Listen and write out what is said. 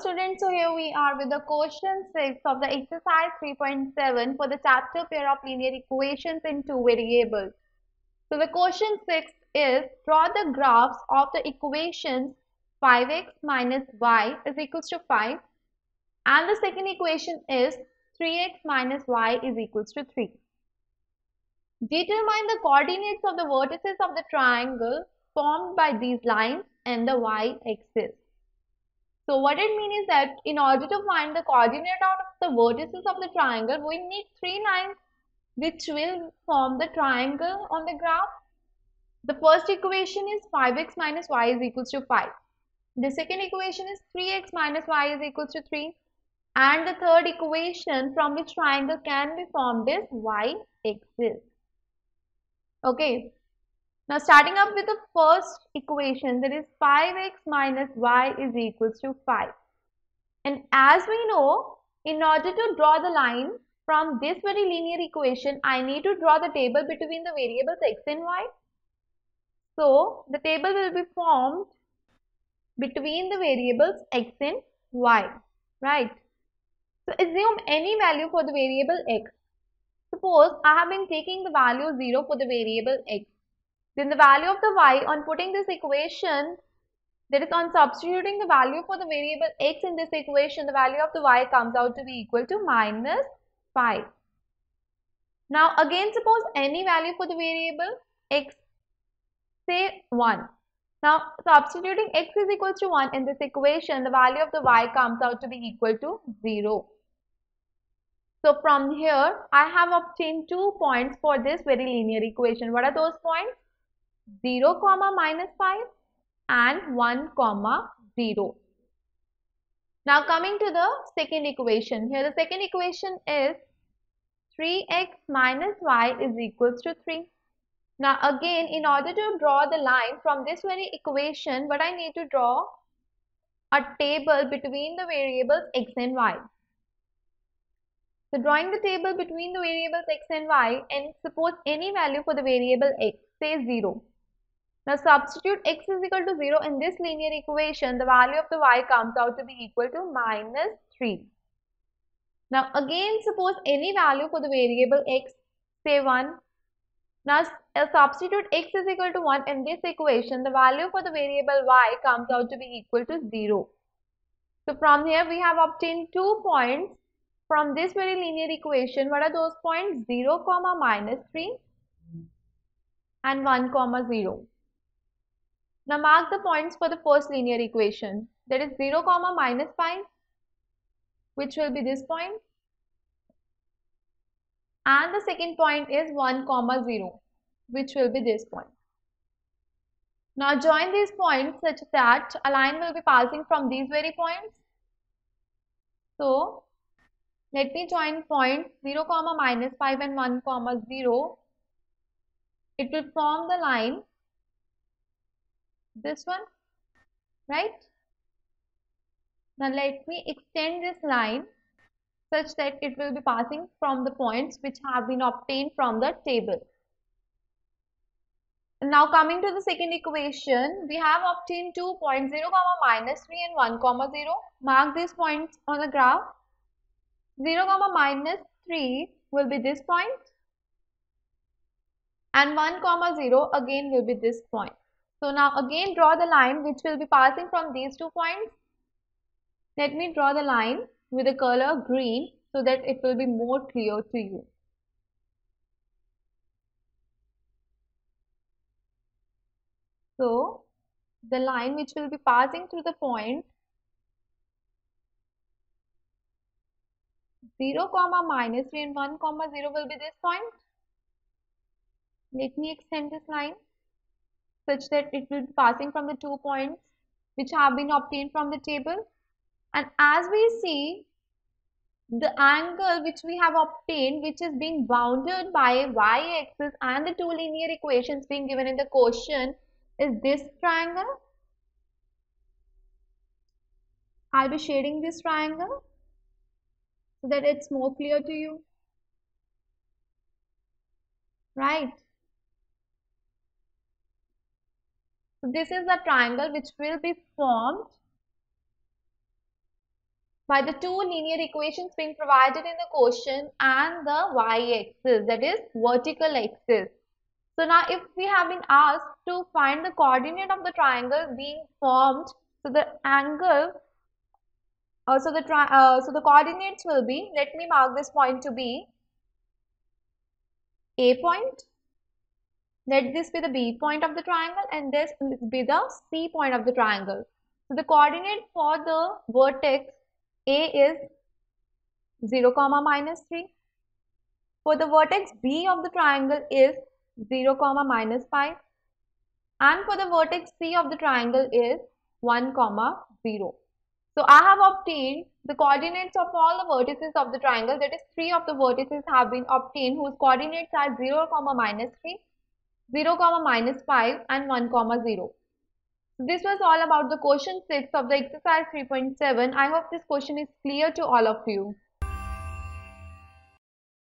students, so here we are with the question 6 of the exercise 3.7 for the chapter pair of linear equations in two variables. So the question 6 is draw the graphs of the equations 5x minus y is equals to 5 and the second equation is 3x minus y is equals to 3. Determine the coordinates of the vertices of the triangle formed by these lines and the y-axis. So what it means is that in order to find the coordinate out of the vertices of the triangle, we need three lines which will form the triangle on the graph. The first equation is 5x minus y is equals to 5. The second equation is 3x minus y is equals to 3. And the third equation from which triangle can be formed is y-axis. Okay. Now starting up with the first equation, that is 5x minus y is equals to 5. And as we know, in order to draw the line from this very linear equation, I need to draw the table between the variables x and y. So the table will be formed between the variables x and y, right? So assume any value for the variable x. Suppose I have been taking the value 0 for the variable x. Then the value of the y on putting this equation, that is on substituting the value for the variable x in this equation, the value of the y comes out to be equal to minus 5. Now again suppose any value for the variable x, say 1. Now substituting x is equal to 1 in this equation, the value of the y comes out to be equal to 0. So from here I have obtained 2 points for this very linear equation. What are those points? 0, minus 5 and 1, 0. Now coming to the second equation. Here the second equation is 3x minus y is equals to 3. Now again, in order to draw the line from this very equation, what I need to draw a table between the variables x and y. So drawing the table between the variables x and y, and suppose any value for the variable x, say 0. Now substitute x is equal to 0 in this linear equation, the value of the y comes out to be equal to minus 3. Now again suppose any value for the variable x, say 1. Now substitute x is equal to 1 in this equation, the value for the variable y comes out to be equal to 0. So from here we have obtained 2 points from this very linear equation. What are those points? 0, minus 3 and 1, 0. Now mark the points for the first linear equation, that is 0, minus 5, which will be this point, and the second point is 1, 0, which will be this point. Now join these points such that a line will be passing from these very points. So let me join points 0, minus 5 and 1, 0. It will form the line, this one, right? Now let me extend this line such that it will be passing from the points which have been obtained from the table. Now coming to the second equation, we have obtained 2 points, 0, minus 3 and 1, 0. Mark these points on the graph. 0, minus 3 will be this point and 1, 0 again will be this point. So now again draw the line which will be passing from these 2 points. Let me draw the line with the color green so that it will be more clear to you. So the line which will be passing through the point 0, minus 3 and 1, 0 will be this point. Let me extend this line such that it will be passing from the 2 points which have been obtained from the table. And as we see, the angle which we have obtained, which is being bounded by y-axis and the 2 linear equations being given in the question, is this triangle. I'll be shading this triangle so that it's more clear to you, right? So this is the triangle which will be formed by the two linear equations being provided in the question and the y-axis, that is vertical axis. So now if we have been asked to find the coordinate of the triangle being formed, so the angle, so the coordinates will be, let me mark this point to be A point, let this be the B point of the triangle, and this will be the C point of the triangle. So the coordinate for the vertex A is 0, minus 3. For the vertex B of the triangle is 0, minus 5. And for the vertex C of the triangle is 1, 0. So I have obtained the coordinates of all the vertices of the triangle, that is 3 of the vertices have been obtained whose coordinates are 0, minus 3, 0, minus 5 and 1, 0. So this was all about the question 6 of the exercise 3.7. I hope this question is clear to all of you.